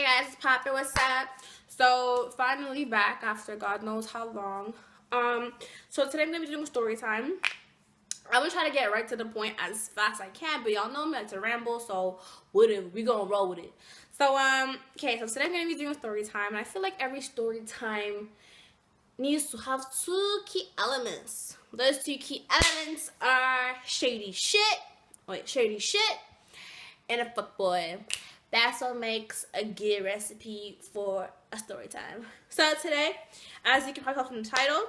guys, it's Poppin', what's up? So finally back after God knows how long. So today I'm gonna be doing story time. I'm gonna try to get right to the point as fast as I can, but y'all know me like to ramble, so whatever, we gonna roll with it. So okay, so today I'm gonna be doing story time, and I feel like every story time needs to have two key elements. Those two key elements are shady shit, and a fuckboy. That's what makes a good recipe for a story time. So today, as you can probably tell from the title,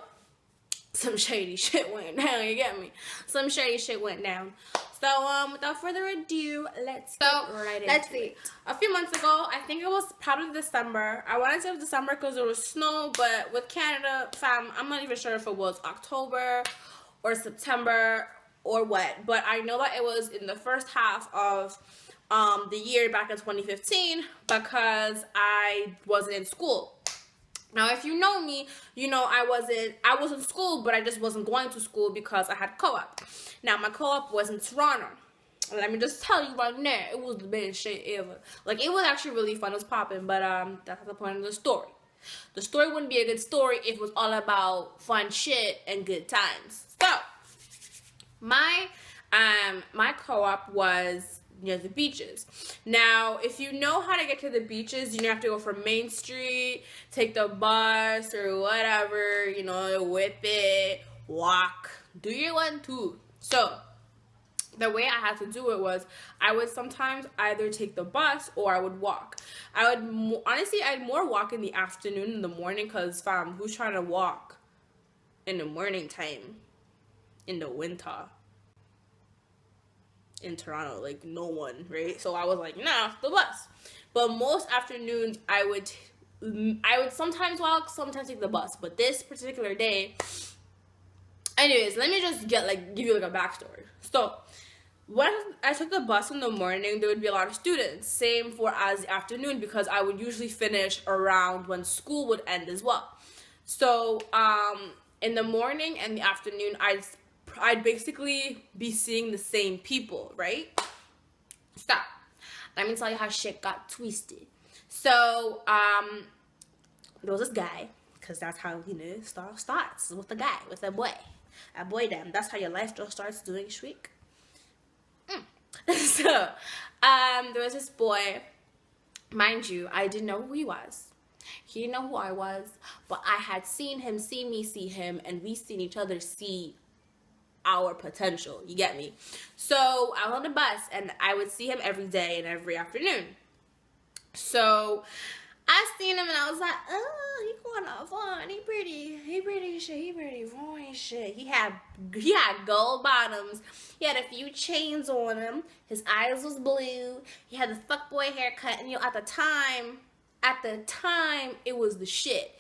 some shady shit went down, you get me? Some shady shit went down. So without further ado, let's get right into it. A few months ago, I think it was probably December. I wanted to say it was December because there was snow, but with Canada, fam, I'm not even sure if it was October or September or what, but I know that it was in the first half of the year back in 2015 because I wasn't in school. Now, if you know me, you know I was in school, but I just wasn't going to school because I had co-op. Now, my co-op was in Toronto. Let me just tell you right now, it was the best shit ever. Like, it was actually really fun, it was popping, but that's not the point of the story. The story wouldn't be a good story if it was all about fun shit and good times. So, my co-op was near the beaches. Now, if you know how to get to the beaches, you have to go from Main Street, take the bus or whatever, you know, whip it, walk, do your 1-2. So, the way I had to do it was I would sometimes either take the bus or I would walk. Honestly, I'd more walk in the afternoon, in the morning, because fam, who's trying to walk in the morning time in the winter in Toronto? Like, no one, right? So I was like, nah, the bus. But most afternoons I would sometimes walk, sometimes take the bus. But this particular day, anyways, let me just give you like a backstory. So when I took the bus in the morning, there would be a lot of students. Same for as the afternoon, because I would usually finish around when school would end as well. So in the morning and the afternoon, I'd basically be seeing the same people, right? Stop. Let me tell you how shit got twisted. So, there was this guy, because that's how, you know, starts with a guy, with a boy. A boy, damn. That's how your life just starts doing shriek. So, there was this boy. Mind you, I didn't know who he was. He didn't know who I was, but I had seen him, see me, see him, and we seen each other see our potential, you get me? So I was on the bus and I would see him every day and every afternoon. So I seen him and I was like, oh, he going off on, he pretty fine shit. He had gold bottoms, he had a few chains on him, his eyes was blue, he had the fuckboy haircut, and you know, at the time it was the shit.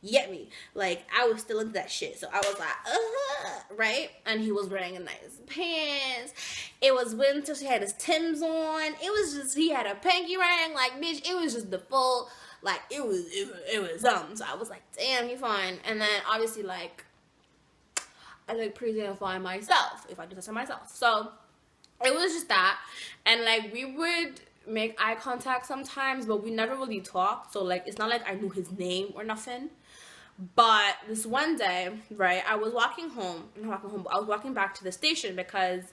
You get me? Like, I was still into that shit. So I was like, right? And he was wearing a nice pants. It was winter, so he had his Timbs on. It was just, he had a pinky ring. Like, bitch, it was just the full, like, it was something. So I was like, damn, he fine. And then, obviously, like, I look pretty damn fine myself, if I do this to myself. So, it was just that. And, like, we would make eye contact sometimes, but we never really talked. So, like, it's not like I knew his name or nothing. But this one day, right, I was walking back to the station because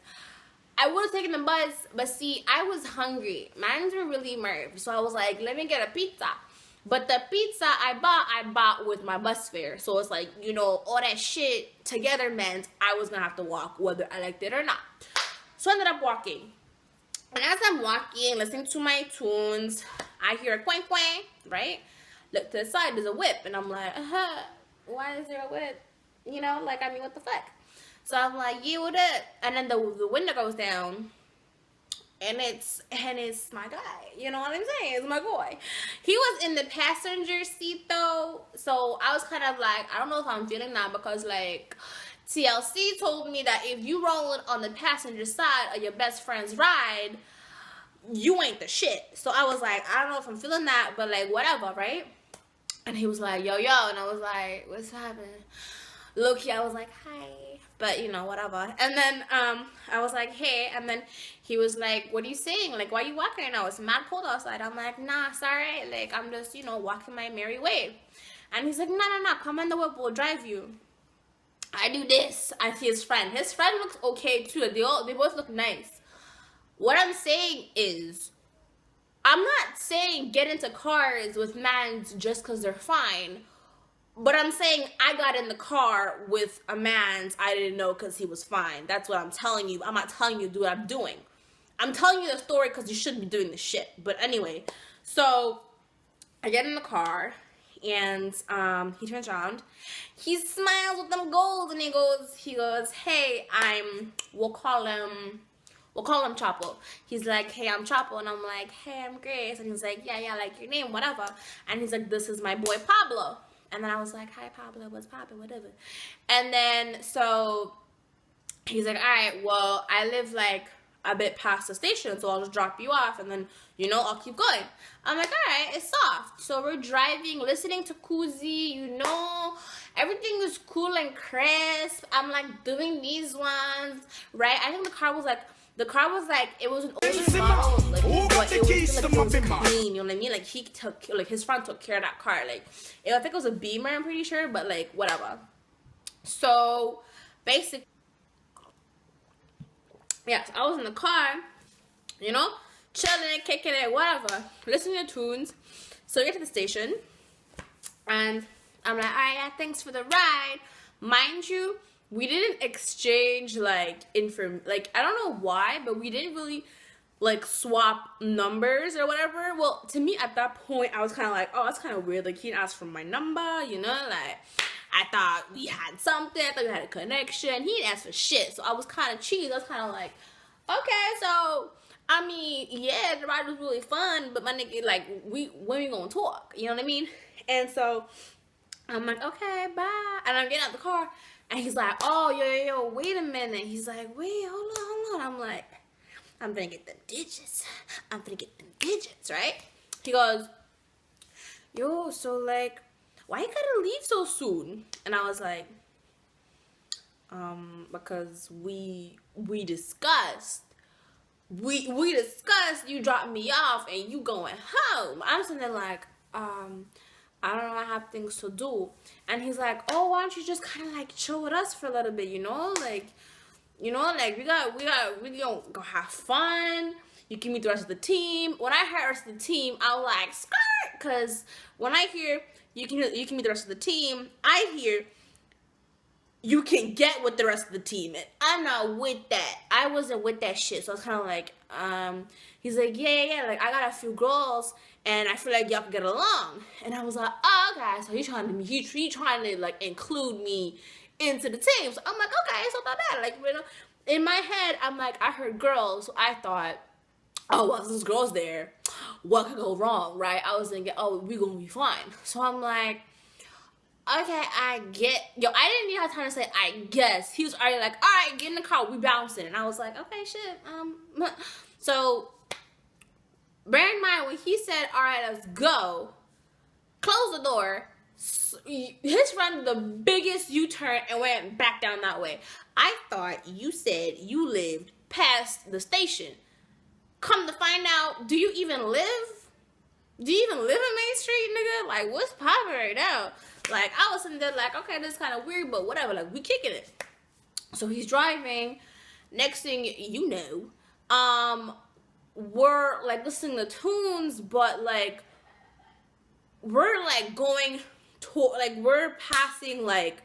I would have taken the bus, but see, I was hungry. Mines were really nervous, so I was like, let me get a pizza. But the pizza I bought with my bus fare. So it's like, you know, all that shit together meant I was gonna have to walk, whether I liked it or not. So I ended up walking. And as I'm walking, listening to my tunes, I hear a quang quang, right? Look to the side, there's a whip, and I'm like, why is there a whip? You know, like, I mean, what the fuck? So I'm like, yeah, what up? And then the window goes down, and it's my guy. You know what I'm saying? It's my boy. He was in the passenger seat though, so I was kind of like, I don't know if I'm feeling that, because like TLC told me that if you rolling on the passenger side of your best friend's ride, you ain't the shit. So I was like, I don't know if I'm feeling that, but like, whatever, right? And he was like, yo, and I was like, what's happening? Low-key, I was like, hi, but you know, whatever. And then I was like, hey, and then he was like, what are you saying? Like, why are you walking right now? It's mad cold outside. I'm like, nah, sorry. Like, I'm just, you know, walking my merry way. And he's like, no, no, no, come on the whip, we'll drive you. I do this. I see his friend. His friend looks okay too. They both look nice. What I'm saying is, I'm not saying get into cars with mans just because they're fine. But I'm saying I got in the car with a man's I didn't know because he was fine. That's what I'm telling you. I'm not telling you to do what I'm doing. I'm telling you the story because you shouldn't be doing this shit. But anyway, so I get in the car and he turns around. He smiles with them goals and he goes, hey, we'll call him Chapo. He's like, hey, I'm Chapo. And I'm like, hey, I'm Grace. And he's like, yeah, like your name, whatever. And he's like, this is my boy Pablo. And then I was like, hi, Pablo, what's poppin', whatever. And then, so, he's like, all right, well, I live, like, a bit past the station, so I'll just drop you off, and then, you know, I'll keep going. I'm like, all right, it's soft. So we're driving, listening to Kuzi, you know, everything is cool and crisp. I'm, like, doing these ones, right? I think the car was, like, it was an older model, like, but it was clean, you know what I mean? Like, his friend took care of that car, like, I think it was a Beamer, I'm pretty sure, but, like, whatever. So, basically, yes, I was in the car, you know, chilling, kicking it, whatever, listening to tunes. So, we get to the station, and I'm like, all right, yeah, thanks for the ride. Mind you, we didn't exchange, like, like, I don't know why, but we didn't really, like, swap numbers or whatever. Well, to me, at that point, I was kind of like, oh, that's kind of weird. Like, he didn't ask for my number, you know? Like, I thought we had something. I thought we had a connection. He didn't ask for shit. So, I was kind of cheesed. I was kind of like, okay, so, I mean, yeah, the ride was really fun, but my nigga, like, when we gonna talk? You know what I mean? And so, I'm like, okay, bye. And I'm getting out the car. And he's like, oh, yo, wait a minute. He's like, wait, hold on. I'm like, I'm gonna get them digits. Right? He goes, yo, so, like, why you gotta leave so soon? And I was like, because we discussed. We discussed you dropping me off and you going home. I'm sitting there like, I don't know, I have things to do. And he's like, oh, why don't you just kind of like chill with us for a little bit, you know? Like, we gonna go have fun. You can meet the rest of the team. When I heard the rest of the team, I was like, skirt. Because when I hear you can meet the rest of the team, I hear you can get with the rest of the team. And I'm not with that. I wasn't with that shit. So I was kind of like, he's like, yeah. Like, I got a few girls. And I feel like y'all can get along. And I was like, oh, okay. So he's trying to, like, include me into the team. So I'm like, okay, it's not that bad. Like, you know, in my head, I'm like, I heard girls. So I thought, oh, well, there's girls there. What could go wrong, right? I was thinking, oh, we gonna be fine. So I'm like, okay, I didn't even have time to say, I guess. He was already like, all right, get in the car. We bouncing. And I was like, okay, shit. So, bear in mind, when he said, all right, let's go, close the door, his friend did the biggest U-turn and went back down that way. I thought you said you lived past the station. Come to find out, do you even live? Do you even live in Main Street, nigga? Like, what's poppin' right now? Like, I was sitting there like, okay, this is kind of weird, but whatever. Like, we kicking it. So he's driving. Next thing you know, we're like listening to tunes, but like we're like going to like we're passing like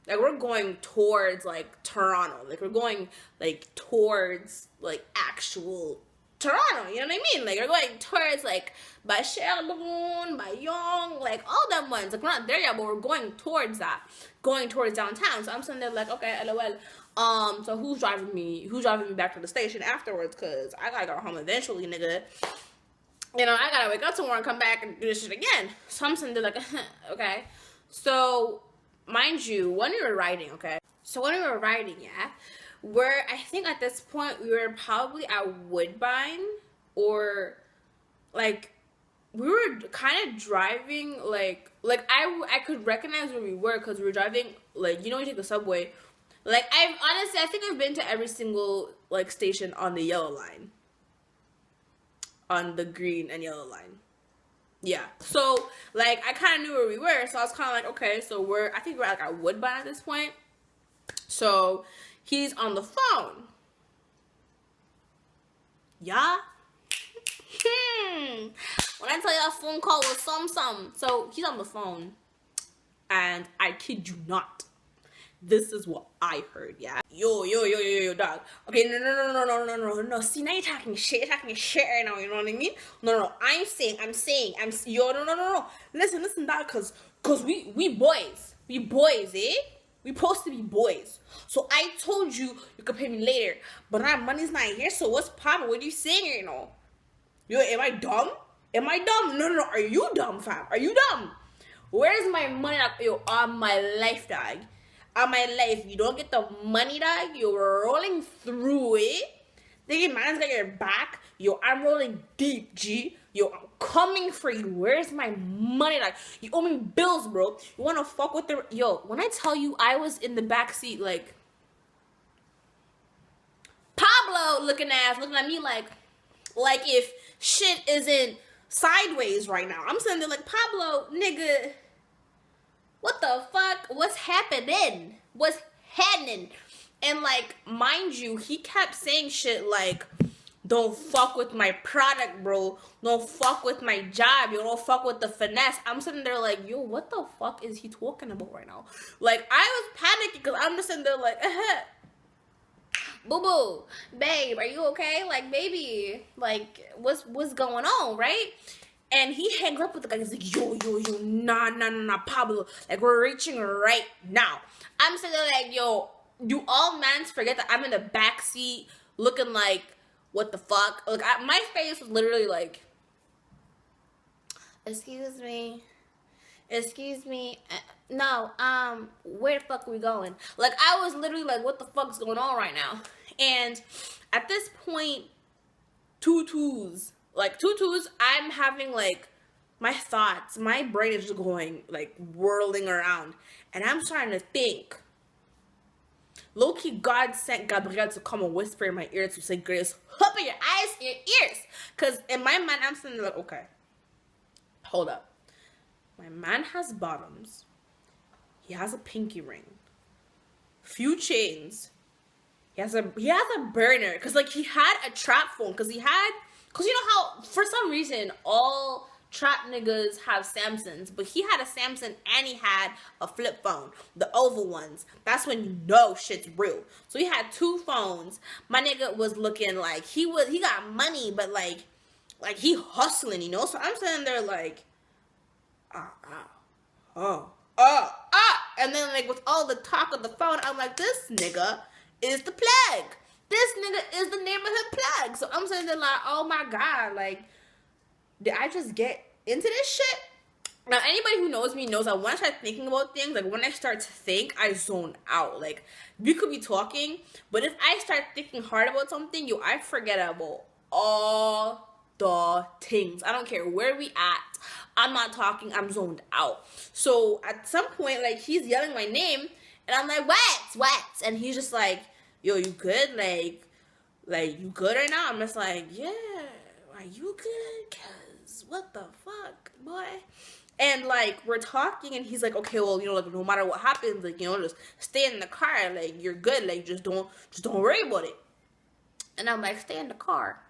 we're going towards like Toronto, like we're going like towards like actual Toronto, you know what I mean? Like we're going towards like by Sherbourne, by Yonge, like all them ones. Like we're not there yet, but we're going towards that, going towards downtown. So I'm sitting there like, okay, lol. So who's driving me back to the station afterwards? Cause I gotta go home eventually, nigga. You know, I gotta wake up tomorrow and come back and do this shit again. So I'm sitting there like, okay. So, mind you, when we were riding, yeah, I think at this point we were probably at Woodbine, or like we were kind of driving like I could recognize where we were because we were driving, like, you know, you take the subway Like, I've honestly, I think I've been to every single like station on the yellow line, on the green and yellow line. Yeah. So like, I kind of knew where we were, so I was kind of like, okay, so I think we're at like a Woodbine at this point. So he's on the phone. Yeah. When I tell you that phone call was some. So he's on the phone, and I kid you not, this is what I heard. Yeah. Yo, dog. Okay, no. See, now you're talking shit. You're talking shit right now. You know what I mean? No. I'm saying. Yo, no. Listen, dog. Cause we boys. We boys, eh? We supposed to be boys. So I told you could pay me later, but our money's not here. So what's poppin'? What are you saying here, you know? Yo, am I dumb? No. Are you dumb, fam? Are you dumb? Where's my money? Yo, on my life, dog. On my life, you don't get the money, dog. You're rolling through it. Thinking man's got your back. Yo, I'm rolling deep, G. Yo, I'm coming for you. Where's my money, dog? You owe me bills, bro. You wanna fuck with the... Yo, when I tell you I was in the back seat, like... Pablo looking at me like if shit isn't sideways right now. I'm sitting there like, Pablo, nigga, what the fuck? What's happening? And like, mind you, he kept saying shit like, don't fuck with my product, bro. Don't fuck with my job. You don't fuck with the finesse. I'm sitting there like, yo, what the fuck is he talking about right now? Like, I was panicking because I'm just sitting there like, boo, babe, are you okay? Like, baby, like, what's going on, right? And he hangs up with the guy. He's like, yo, nah, Pablo. Like, we're reaching right now. I'm sitting there like, yo, do all mans forget that I'm in the back seat looking like, what the fuck? Like, my face was literally like, excuse me. No, where the fuck are we going? Like, I was literally like, what the fuck's going on right now? And at this point, tutus, I'm having like, my thoughts, my brain is just going like whirling around. And I'm starting to think, low-key, God sent Gabrielle to come and whisper in my ear to say, Grace, open your eyes and your ears. Because in my mind, I'm sitting there like, okay, hold up. My man has bottoms. He has a pinky ring. Few chains. He has a burner. Because, like, he had a trap phone. Because you know how, for some reason, all trap niggas have Samsungs. But he had a Samsung and he had a flip phone. The oval ones. That's when you know shit's real. So he had two phones. My nigga was looking like he got money, but like he hustling, you know? So I'm sitting there like, and then like with all the talk of the phone, I'm like, this nigga is the plague. This nigga is the neighborhood plague. So I'm sitting there like, oh my God, like, did I just get into this shit? Now, anybody who knows me knows that when I start thinking about things, like when I start to think, I zone out. Like, we could be talking, but if I start thinking hard about something, I forget about all the things. I don't care where we at. I'm not talking. I'm zoned out. So at some point, like, he's yelling my name, and I'm like, what? And he's just like, yo, you good? Like you good right now? I'm just like, yeah. Are you good? Cause what the fuck, boy? And like, we're talking, and he's like, okay, well, like, no matter what happens, like, just stay in the car. Like, you're good. Like, just don't worry about it. And I'm like, stay in the car.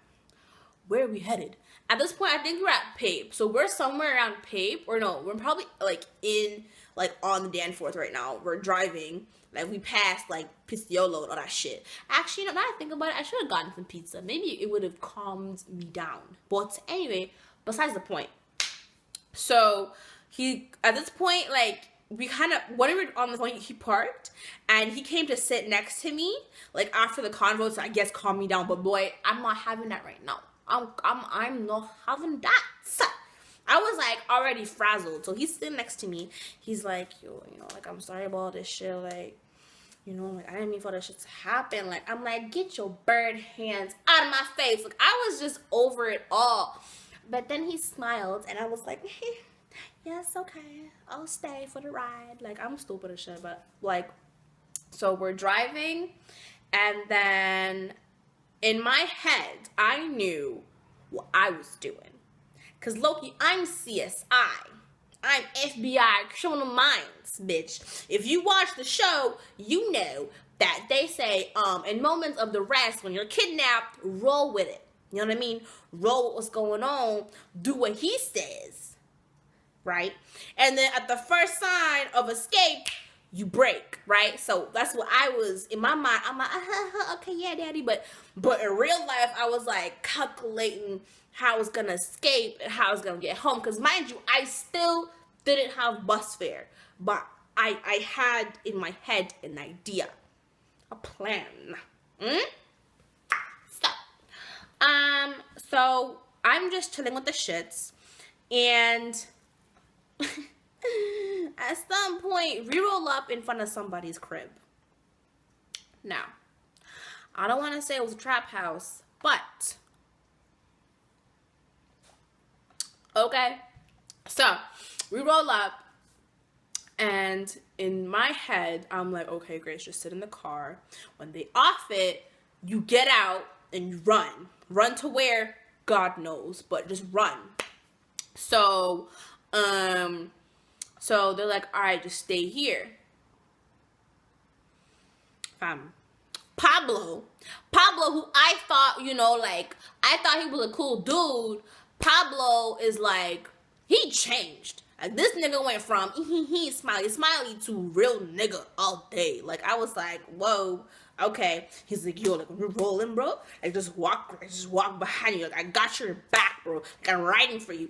Where are we headed? At this point, I think we're at Pape. So we're somewhere around Pape, or no, we're probably like on the Danforth right now. We're driving. Like, we passed like Pistiolo and all that shit. Actually, now that I think about it, I should have gotten some pizza. Maybe it would have calmed me down. But anyway, besides the point. So at this point, like, we kind of, when we were on the phone, he parked, and he came to sit next to me, like, after the convo, to, I guess, calm me down. But boy, I'm not having that right now. I'm not having that. I was like already frazzled. So he's sitting next to me. He's like, yo, like, I'm sorry about all this shit. Like, like, I didn't mean for this shit to happen. Like, I'm like, get your bird hands out of my face. Like, I was just over it all. But then he smiled, and I was like, yes, okay, I'll stay for the ride. Like, I'm stupid as shit, but like, So we're driving, and then in my head, I knew what I was doing. Because, Loki, I'm CSI. I'm FBI Criminal Minds, bitch. If you watch the show, you know that they say, in moments of duress, when you're kidnapped, roll with it. You know what I mean? Roll with what's going on. Do what he says. Right? And then at the first sign of escape, you break, right? So that's what I was, in my mind, I'm like, okay, yeah, daddy. But in real life, I was like calculating how I was gonna escape and how I was gonna get home. Because mind you, I still didn't have bus fare. But I had in my head an idea. A plan. So I'm just chilling with the shits. And at some point, we roll up in front of somebody's crib. Now, I don't want to say it was a trap house, but okay. So we roll up, and in my head, I'm like, okay, Grace, just sit in the car. When they off it, you get out and you run. Run to where? God knows, but just run. So they're like, all right, just stay here. Pablo, who I thought, I thought he was a cool dude. Pablo is like, he changed. Like, this nigga went from smiley to real nigga all day. Like, I was like, whoa, okay. He's like, yo, like, we're rolling, bro. Like, just walk behind you. Like, I got your back, bro. Like, I'm riding for you.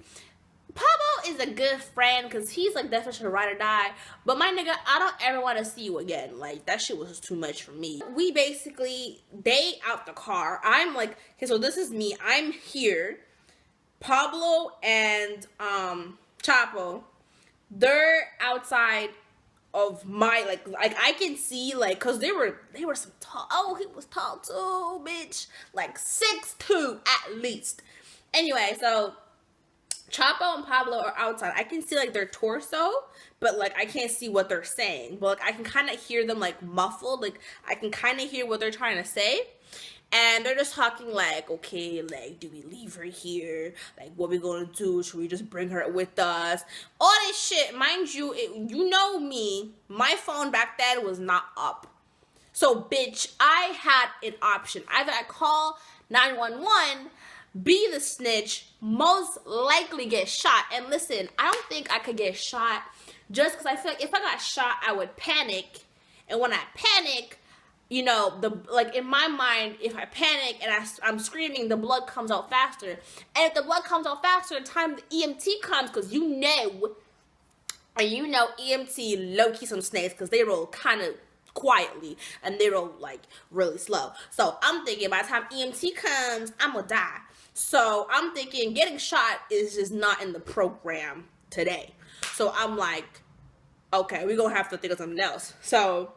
Pablo is a good friend because he's like definitely ride or die. But my nigga, I don't ever want to see you again. Like, that shit was just too much for me. We basically, they out the car. I'm like, okay, so this is me. I'm here. Pablo and Chapo, they're outside of my, like I can see, like, because they were some tall. Oh, he was tall too, bitch. Like 6'2" at least. Anyway, so Chapo and Pablo are outside. I can see, like, their torso, but, like, I can't see what they're saying. But, like, I can kind of hear them, like, muffled. Like, I can kind of hear what they're trying to say. And they're just talking, like, okay, like, do we leave her here? Like, what we gonna do? Should we just bring her with us? All this shit. Mind you, you know me. My phone back then was not up. So, bitch, I had an option. Either I call 911, be the snitch, most likely get shot. And listen, I don't think I could get shot just because I feel like if I got shot, I would panic. And when I panic, in my mind, if I panic and I'm screaming, the blood comes out faster. And if the blood comes out faster, the time the EMT comes, because EMT low-key some snakes because they roll kind of quietly and they roll, like, really slow. So I'm thinking by the time EMT comes, I'm gonna die. So I'm thinking getting shot is just not in the program today. So I'm like, okay, we're gonna have to think of something else. So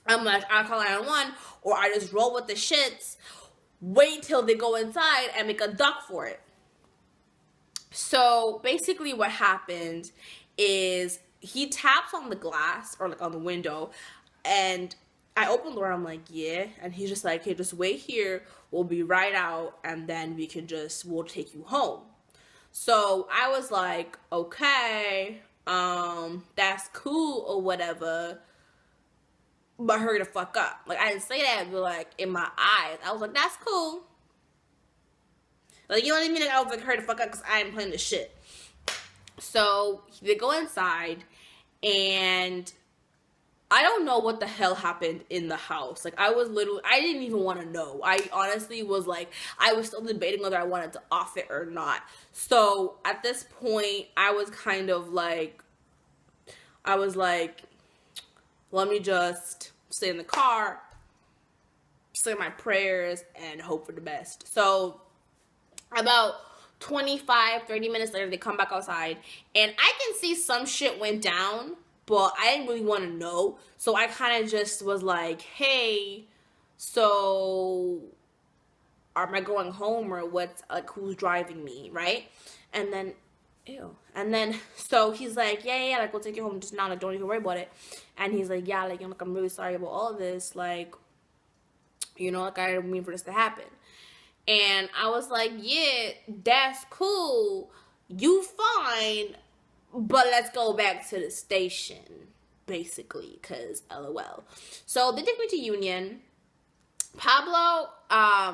I'm like, I call 911, or I just roll with the shits, wait till they go inside and make a duck for it. So basically what happened is he taps on the glass, or like on the window, and I open the door. I'm like, yeah. And he's just like, hey, just wait here. We'll be right out. And then we'll take you home. So I was like, okay, that's cool or whatever. But hurry the fuck up. Like, I didn't say that, but like in my eyes, I was like, that's cool. Like, you know what I mean? Like, I was like, hurry the fuck up because I ain't playing this shit. So they go inside, and I don't know what the hell happened in the house. Like, I didn't even want to know. I honestly was like, I was still debating whether I wanted to off it or not. So at this point, I was like, let me just stay in the car, say my prayers, and hope for the best. So about 25, 30 minutes later, they come back outside, and I can see some shit went down, but I didn't really want to know. So I kind of just was like, hey, so am I going home, or what's, like, who's driving me, right? And then Ew. And then, so he's like, yeah, like, we'll take you home just now, like, don't even worry about it. And he's like, yeah, like, I'm really sorry about all of this, like, like, I didn't mean for this to happen. And I was like, yeah, that's cool, you fine, but let's go back to the station, basically, because LOL. So they took me to Union. Pablo, I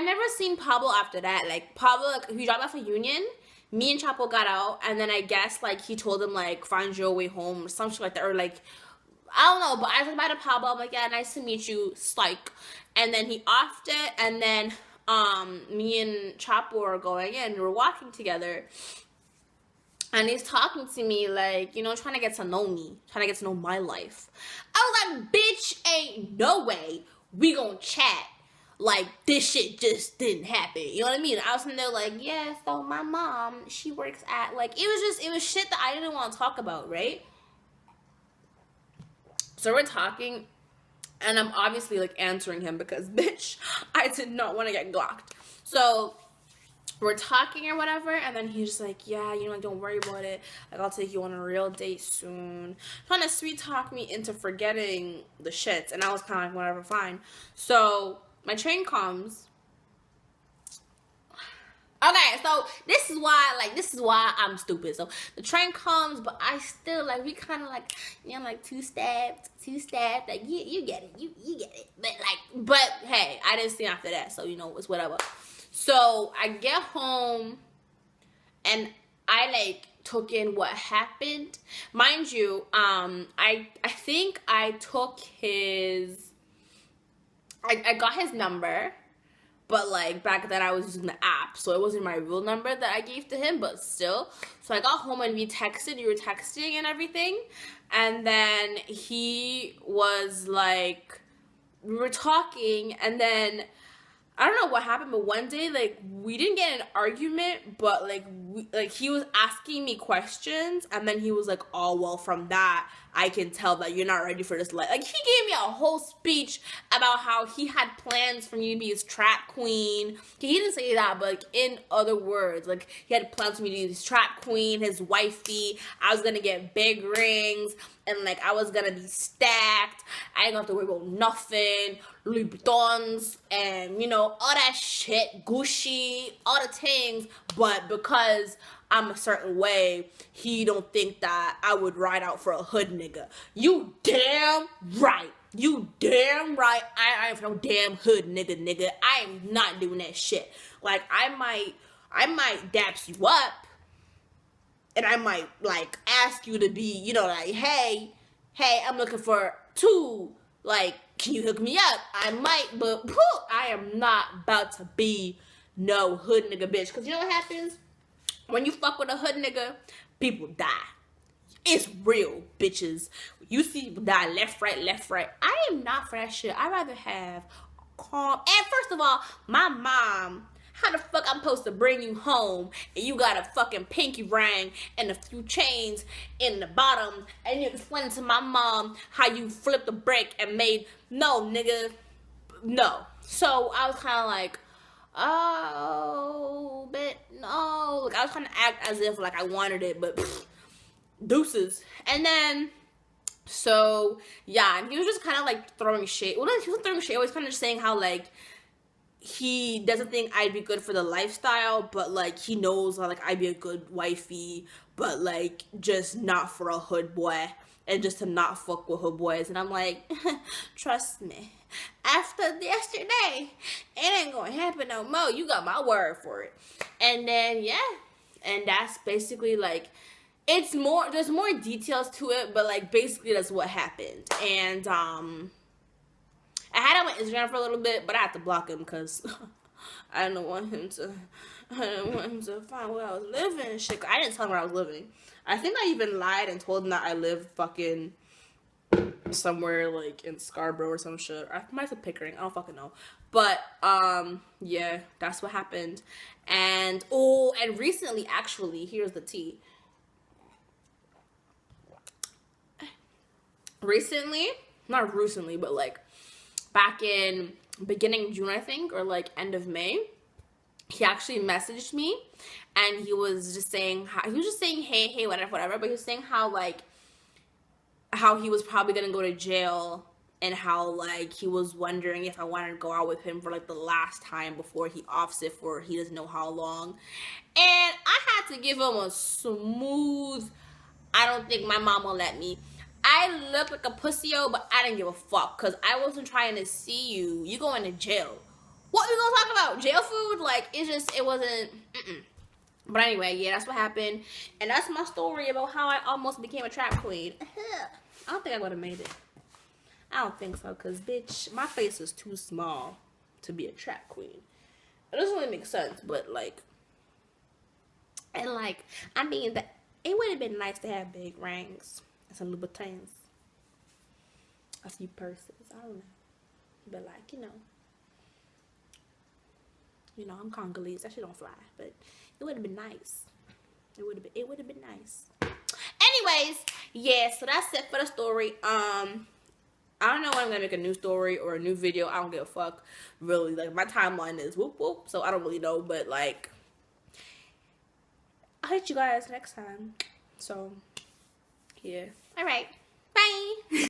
never seen Pablo after that. Like, Pablo, like, he dropped off a Union. Me and Chapo got out, and then I guess, like, he told him, like, find your way home or something like that, or, like, I don't know, but I was about to Pablo. I'm like, yeah, nice to meet you, psych. And then he offed it, and then, me and Chapo are going in, we're walking together, and he's talking to me, like, trying to get to know me, trying to get to know my life. I was like, bitch, ain't no way we gonna chat like this shit just didn't happen. You know what I mean? I was in there like, yeah, so my mom, she works at, like, it was shit that I didn't want to talk about, right? So we're talking, and I'm obviously, like, answering him because, bitch, I did not want to get glocked. So we're talking or whatever, and then he's just like, yeah, like, don't worry about it. Like, I'll take you on a real date soon. Trying to sweet talk me into forgetting the shits, and I was kind of like, whatever, fine. So my train comes. Okay, so this is why I'm stupid. So the train comes, but I still, like, we kind of, like, like, two steps, like, you get it, you get it. But hey, I didn't see after that, so, it's whatever. So I get home, and I, like, took in what happened. Mind you, I think I took his, I got his number. But, like, back then I was using the app, so it wasn't my real number that I gave to him, but still. So I got home and we texted, were texting and everything. And then he was like, we were talking, and then I don't know what happened, but one day, like, we didn't get in an argument, but, like, he was asking me questions, and then he was like, oh, well, from that, I can tell that you're not ready for this life. Like, he gave me a whole speech about how he had plans for me to be his trap queen. He didn't say that, but, like, in other words, like, he had plans for me to be his trap queen, his wifey. I was gonna get big rings, and, like, I was gonna be stacked. I ain't gonna have to worry about nothing. Louis Vuittons, and, all that shit, Gucci, all the things. But because I'm a certain way, he don't think that I would ride out for a hood nigga. You damn right. You damn right. I ain't no damn hood nigga. I am not doing that shit. Like, I might daps you up, and I might, like, ask you to be, like, hey, I'm looking for two. Like, can you hook me up? I might, but I am not about to be no hood nigga bitch. Because you know what happens? When you fuck with a hood nigga, people die. It's real, bitches. You see people die left, right. I am not for that shit. I'd rather have calm. And first of all, my mom, how the fuck I'm supposed to bring you home and you got a fucking pinky ring and a few chains in the bottom, and you explain to my mom how you flipped a brick and made, no, nigga, no. So I was kind of like, oh, but no. Like, I was trying to act as if, like, I wanted it, but deuces. And then, so, yeah, and he was just kind of, like, throwing shade. Well, he wasn't throwing shade. He was kind of just saying how, like, he doesn't think I'd be good for the lifestyle, but, like, he knows, like, I'd be a good wifey, but, like, just not for a hood boy, and just to not fuck with hood boys. And I'm like, trust me, after yesterday, it ain't gonna happen no more. You got my word for it. And then, yeah, and that's basically, like, it's more, there's more details to it, but, like, basically that's what happened. And, I had him on Instagram for a little bit, but I had to block him because I didn't want him to find where I was living and shit. I didn't tell him where I was living. I think I even lied and told him that I lived fucking somewhere, like, in Scarborough or some shit. I might have Pickering. I don't fucking know. But, yeah, that's what happened. And, and recently, actually, here's the tea. Not recently, but, like, back in beginning June, I think, or, like, end of May, he actually messaged me, and he was just saying hey, whatever, but he was saying how like how he was probably gonna go to jail, and how like he was wondering if I wanted to go out with him for like the last time before he offs it for he doesn't know how long. And I had to give him a smooth, I don't think my mom will let me. I look like a pussy-o, but I didn't give a fuck because I wasn't trying to see you. You going to jail. What we gonna talk about? Jail food? Like, it wasn't. But anyway, yeah, that's what happened. And that's my story about how I almost became a trap queen. I don't think I would have made it. I don't think so, because, bitch, my face is too small to be a trap queen. It doesn't really make sense, but, like, and, like, I mean, it would have been nice to have big rings and some Louboutins. A few purses. I don't know. But, like, I'm Congolese. That shit don't fly. But it would have been nice. It would have been nice. Anyways, yeah, so that's it for the story. I don't know when I'm gonna make a new story or a new video. I don't give a fuck. Really, like, my timeline is whoop whoop, so I don't really know, but like, I'll hit you guys next time. So yeah. Alright.